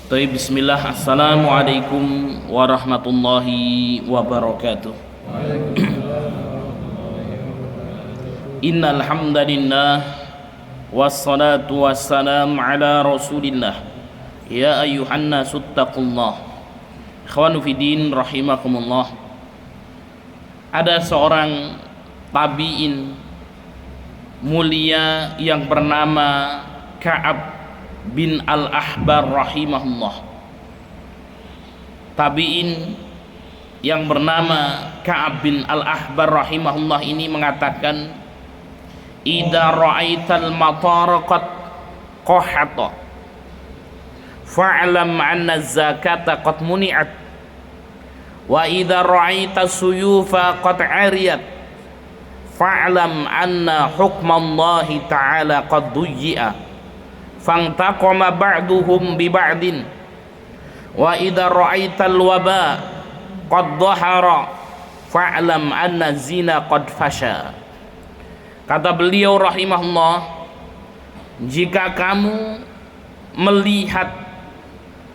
Bismillah. Assalamualaikum warahmatullahi wabarakatuh. Innal hamdalillah wassalatu wassalamu ala Rasulillah. Ya ayyuhan nasu taqullah. Ikhwanu fiddin rahimakumullah. Ada seorang tabi'in mulia yang bernama Ka'ab bin al-Ahbar rahimahullah. Tabi'in yang bernama Ka'ab bin al-Ahbar rahimahullah ini mengatakan, idza ra'aital matara qad qahata fa'lam anna zakata qad muni'at wa idza ra'aita suyufa qad 'ariyat fa'lam anna hukmallahi ta'ala qad duyyi'a fantaqama ba'duhum bi ba'din wa idza ra'aital waba qad dhahara fa'lam anna zina qad fasha. Kata beliau rahimahullah, jika kamu melihat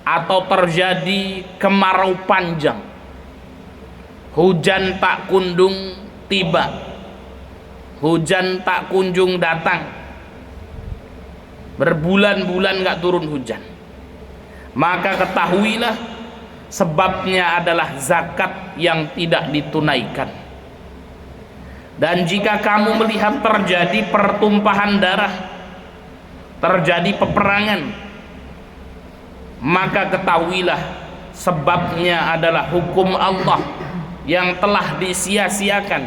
atau terjadi kemarau panjang, hujan tak kunjung tiba, hujan tak kunjung datang, berbulan-bulan gak turun hujan, maka ketahuilah sebabnya adalah zakat yang tidak ditunaikan. Dan jika kamu melihat terjadi pertumpahan darah, terjadi peperangan, maka ketahuilah sebabnya adalah hukum Allah yang telah disia-siakan,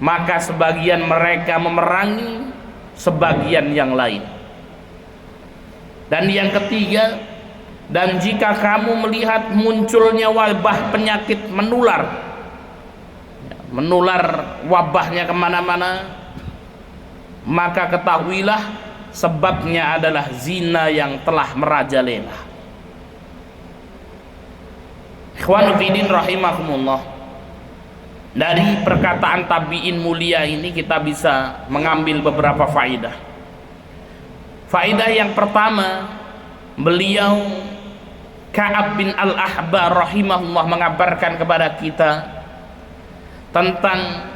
maka sebagian mereka memerangi sebagian yang lain. Dan yang ketiga, dan jika kamu melihat munculnya wabah penyakit menular wabahnya kemana-mana, maka ketahuilah sebabnya adalah zina yang telah merajalela. Ikhwanu fiddin rahimakumullah. Dari perkataan tabi'in mulia ini kita bisa mengambil beberapa faedah. Faedah yang pertama, beliau Ka'ab bin al-Ahbar rahimahullah mengabarkan kepada kita tentang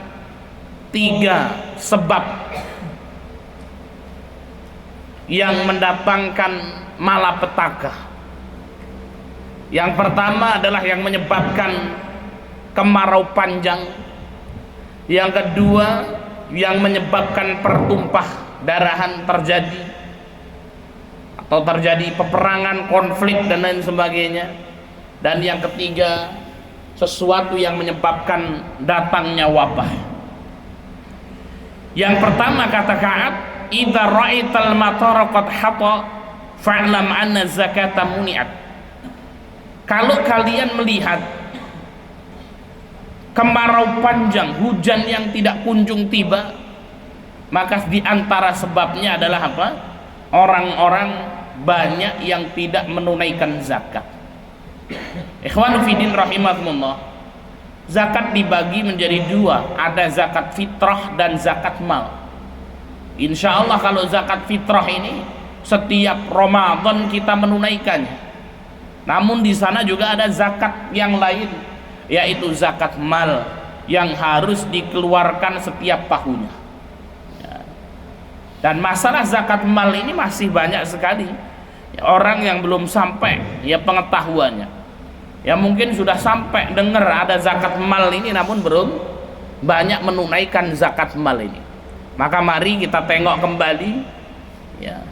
3 sebab yang mendatangkan malapetaka. Yang pertama adalah yang menyebabkan kemarau panjang. Yang kedua, yang menyebabkan pertumpah darahan terjadi atau terjadi peperangan, konflik dan lain sebagainya. Dan yang ketiga, sesuatu yang menyebabkan datangnya wabah. Yang pertama kata Ka'ab, idza ra'aital matara qad hata fa'lam anna zakata muni'at. Kalau kalian melihat kemarau panjang, hujan yang tidak kunjung tiba, maka di antara sebabnya adalah apa? Orang-orang banyak yang tidak menunaikan zakat. Ikhwanu fiddin rahimakumullah. Zakat dibagi menjadi 2, ada zakat fitrah dan zakat mal. Insya Allah kalau zakat fitrah ini setiap Ramadan kita menunaikannya. Namun di sana juga ada zakat yang lain, yaitu zakat mal yang harus dikeluarkan setiap tahunnya. Dan masalah zakat mal ini masih banyak sekali orang yang belum sampai pengetahuannya. Ya mungkin sudah sampai dengar ada zakat mal ini, namun belum banyak menunaikan zakat mal ini. Maka mari kita tengok kembali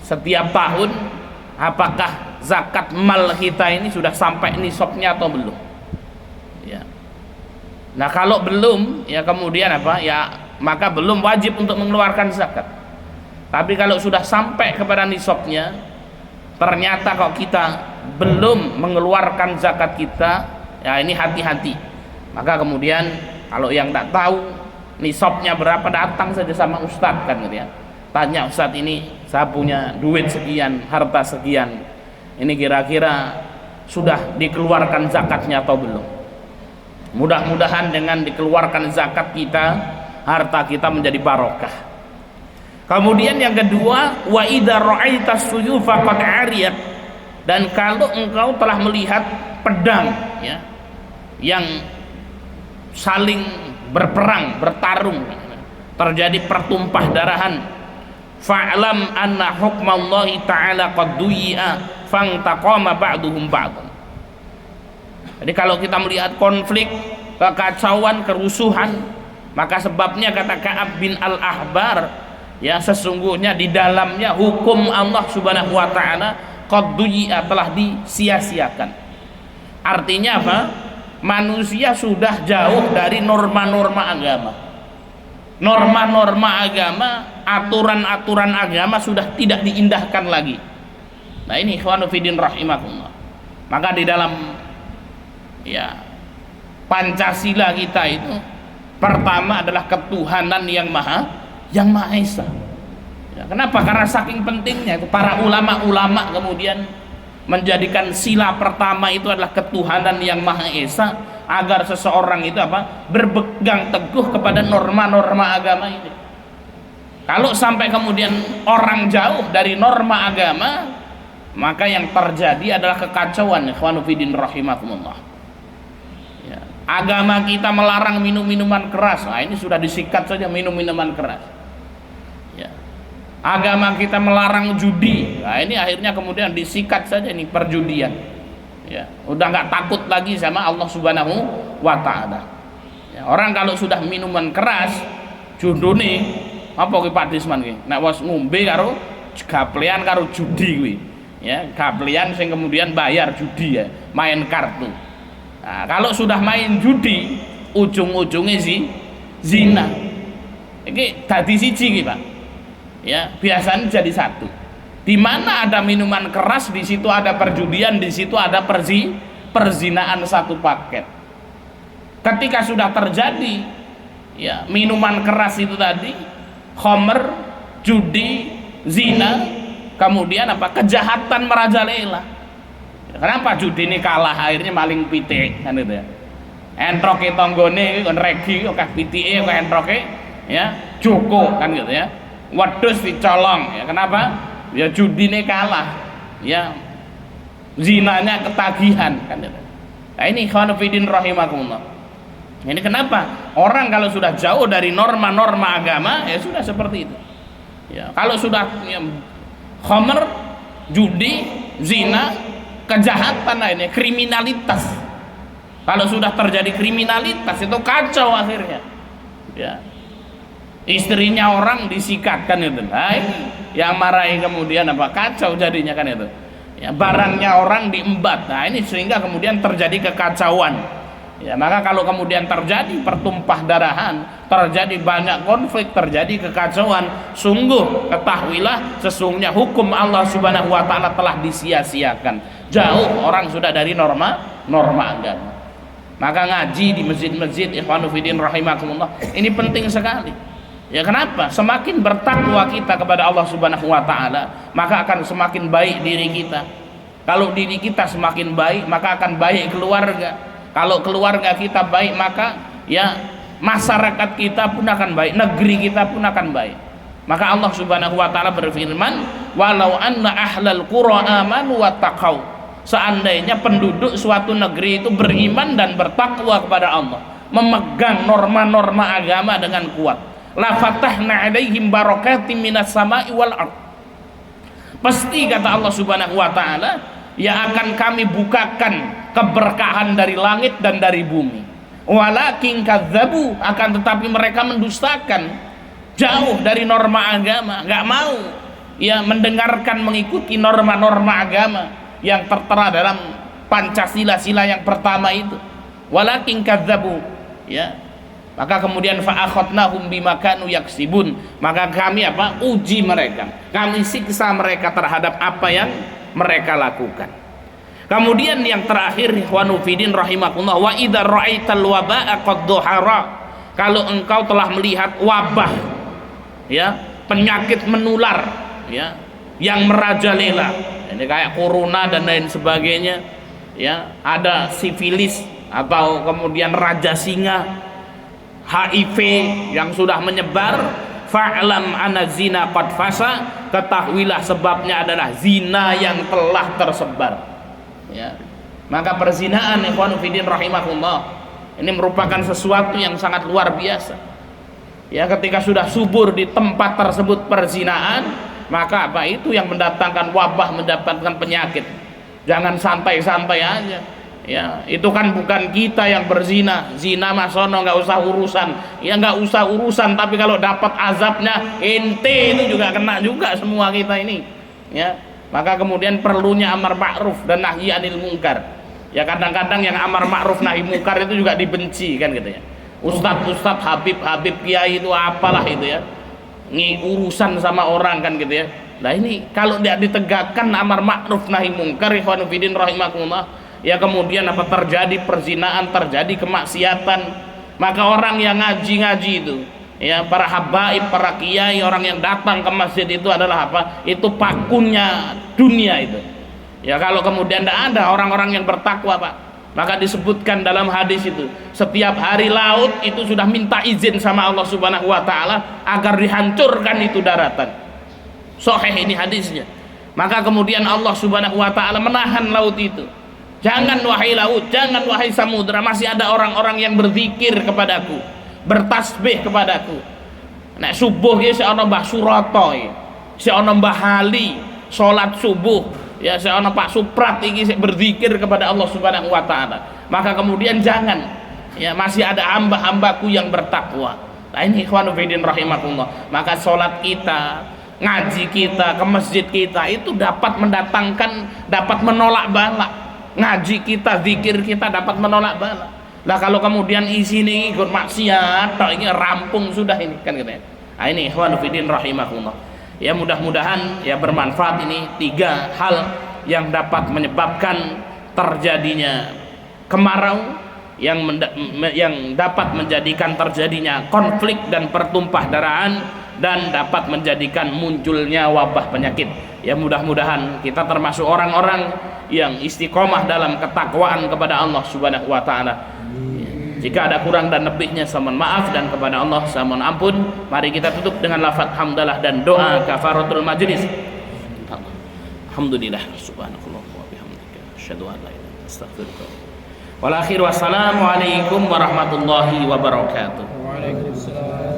setiap tahun apakah zakat mal kita ini sudah sampai nisabnya atau belum. Nah kalau belum, kemudian maka belum wajib untuk mengeluarkan zakat. Tapi kalau sudah sampai kepada nisabnya, ternyata kok kita belum mengeluarkan zakat kita, ini hati-hati. Maka kemudian kalau yang tak tahu nisabnya berapa, datang saja sama ustadz kan gitu ya. Tanya, ustadz ini saya punya duit sekian, harta sekian, ini kira-kira sudah dikeluarkan zakatnya atau belum. Mudah-mudahan dengan dikeluarkan zakat kita, harta kita menjadi barokah. Kemudian yang kedua, wa idza ra'aita suyufa qad 'ariyat Dan kalau engkau telah melihat pedang, ya, yang saling berperang, bertarung, terjadi pertumpah darahan, fa'lam anna hukmallahi ta'ala qad duyi'a fantaqama ba'duhum ba'dan. Jadi kalau kita melihat konflik, kekacauan, kerusuhan, maka sebabnya kata Ka'ab bin Al-Ahbar, ya, sesungguhnya di dalamnya hukum Allah Subhanahu wa taala qad duyi'a, telah disia-siakan. Artinya apa? Manusia sudah jauh dari norma-norma agama. Norma-norma agama, aturan-aturan agama sudah tidak diindahkan lagi. Nah ini ikhwanu fiddin rahimakumullah. Maka di dalam, ya, Pancasila kita itu pertama adalah ketuhanan yang maha esa. Ya, kenapa? Karena saking pentingnya itu para ulama-ulama kemudian menjadikan sila pertama itu adalah ketuhanan yang maha esa, agar seseorang itu apa? Berpegang teguh kepada norma-norma agama ini. Kalau sampai kemudian orang jauh dari norma agama, maka yang terjadi adalah kekacauan. Ikhwanu fiddin rahimakumullah. Ya, agama kita melarang minum-minuman keras. Nah, ini sudah disikat saja minum-minuman keras. Ya. Agama kita melarang judi. Nah, ini akhirnya kemudian disikat saja ini perjudian. Ya, udah nggak takut lagi sama Allah Subhanahu wa taala. Ya, orang kalau sudah minuman keras, judune apa ki Pak Disman ki? Nek wis ngombe karo gaplean karo judi kuwi. Ya, gaplean sing kemudian bayar judi, ya, main kartu. Nah, kalau sudah main judi, ujung-ujungnya sih zina. Iki dadi siji ki, Pak. Ya, biasanya jadi satu. Di mana ada minuman keras, di situ ada perjudian, di situ ada perzinaan satu paket. Ketika sudah terjadi, ya, minuman keras itu tadi, khamr, judi, zina, kemudian apa? Kejahatan merajalela. Kenapa judi ini kalah? Akhirnya maling pitik, kan gitu ya. Entroke tonggone kon regi kok pitike kok entroke, ya, joko, kan gitu ya. Wedhus dicolong, ya, kenapa? Ya judi ini kalah, ya, zinanya ketagihan, kan gitu. Nah ini ikhwanu fiddin rahimakumullah. Ini kenapa? Orang kalau sudah jauh dari norma-norma agama, ya sudah seperti itu. Ya, kalau sudah, ya, khamr, judi, zina, kejahatan lainnya, kriminalitas. Kalau sudah terjadi kriminalitas itu kacau akhirnya. Ya. Istrinya orang disikatkan itu. Nah, yang marahi kemudian apa? Kacau jadinya, kan itu. Ya, barangnya orang diembat. Nah, ini sehingga kemudian terjadi kekacauan. Ya, maka kalau kemudian terjadi pertumpah darahan, terjadi banyak konflik, terjadi kekacauan, sungguh ketahuilah sesungguhnya hukum Allah Subhanahu wa taala telah disia-siakan. Jauh orang sudah dari norma agama. Maka ngaji di masjid-masjid, ikhwanu fiddin rahimakumullah, ini penting sekali. Ya, kenapa? Semakin bertakwa kita kepada Allah Subhanahu wa taala, maka akan semakin baik diri kita. Kalau diri kita semakin baik, maka akan baik keluarga. Kalau keluarga kita baik, maka, ya, masyarakat kita pun akan baik, negeri kita pun akan baik. Maka Allah Subhanahu wa taala berfirman, "Walau anna ahlal qura amanu wattaqau." Seandainya penduduk suatu negeri itu beriman dan bertakwa kepada Allah, memegang norma-norma agama dengan kuat, la fatahna alaihim barakatim minas sama'i wal ard. Pasti kata Allah Subhanahu wa taala, ya, akan kami bukakan keberkahan dari langit dan dari bumi. Walakin kadzabu, akan tetapi mereka mendustakan, jauh dari norma agama, nggak mau, ya, mendengarkan, mengikuti norma-norma agama yang tertera dalam Pancasila, sila yang pertama itu. Walakin kadzabu, ya, maka kemudian fa'akhadnahum bima kanu yaksibun, maka kami apa? Uji mereka, kami siksa mereka terhadap apa yang mereka lakukan. Kemudian yang terakhir, ikhwanu fiddin rahimakumullah, wa idza ra'aital waba'a qad dhahara, kalau engkau telah melihat wabah, ya, penyakit menular, ya, yang merajalela, ini kayak corona dan lain sebagainya, ya, ada sifilis atau kemudian raja singa, HIV yang sudah menyebar, fa'lam anna zina qad fasa, ketahuilah sebabnya adalah zina yang telah tersebar. Ya. Maka perzinaan, ikhwan fillah rahimakumullah, ini merupakan sesuatu yang sangat luar biasa. Ya, ketika sudah subur di tempat tersebut perzinaan, maka apa itu yang mendatangkan wabah, mendatangkan penyakit. Jangan santai-santai aja. Ya, itu kan bukan kita yang berzina, zina mah sono, nggak usah urusan. Ya nggak usah urusan, tapi kalau dapat azabnya ente itu juga kena juga semua kita ini. Ya, maka kemudian perlunya amar ma'ruf dan nahi anil munkar. Ya, kadang-kadang yang amar ma'ruf nahi munkar itu juga dibenci kan gitu ya. Ustadz Habib kiai itu apalah itu ya, urusan sama orang kan gitu ya. Nah ini kalau tidak ditegakkan amar ma'ruf nahi munkar, ikhwan fillah rahimakumullah, ya kemudian apa terjadi perzinaan, terjadi kemaksiatan. Maka orang yang ngaji itu, ya para habaib, para kiai, orang yang datang ke masjid itu adalah apa? Itu pakunnya dunia itu. Ya kalau kemudian tidak ada orang-orang yang bertakwa, Pak, maka disebutkan dalam hadis itu, setiap hari laut itu sudah minta izin sama Allah Subhanahu wa taala agar dihancurkan itu daratan. Sahih ini hadisnya. Maka kemudian Allah Subhanahu wa taala menahan laut itu. Jangan wahai laut, jangan wahai samudra, masih ada orang-orang yang berzikir kepadaku, bertasbih kepadaku. Nek subuh ya seana Mbah Surata, seana Mbah Hali, salat subuh, ya seana Pak Suprat iki berzikir kepada Allah Subhanahu wa taala. Maka kemudian jangan, ya masih ada hamba-hambaku yang bertakwa. Nah ini ikhwan fillah rahimakumullah. Maka salat kita, ngaji kita, ke masjid kita itu dapat mendatangkan, dapat menolak bala. Ngaji kita, zikir kita dapat menolak bala. Lah kalau kemudian isi ini ikut maksiat, tak ini rampung sudah ini kan gitu ya. Nah ini ikhwan fillah rahimakumullah. Ya mudah-mudahan ya bermanfaat ini 3 hal yang dapat menyebabkan terjadinya kemarau, yang dapat menjadikan terjadinya konflik dan pertumpah darahan, dan dapat menjadikan munculnya wabah penyakit. Ya mudah-mudahan kita termasuk orang-orang yang istiqomah dalam ketakwaan kepada Allah Subhanahu wa taala. Jika ada kurang dan lebihnya saya mohon maaf, dan kepada Allah saya mohon ampun. Mari kita tutup dengan lafaz hamdalah dan doa kafaratul majlis. Alhamdulillah subhanallah wa bihamdika asyhadu an la ilaha illa anta astaghfiruka. Wal akhir wassalamu alaikum warahmatullahi wabarakatuh. Waalaikumsalam.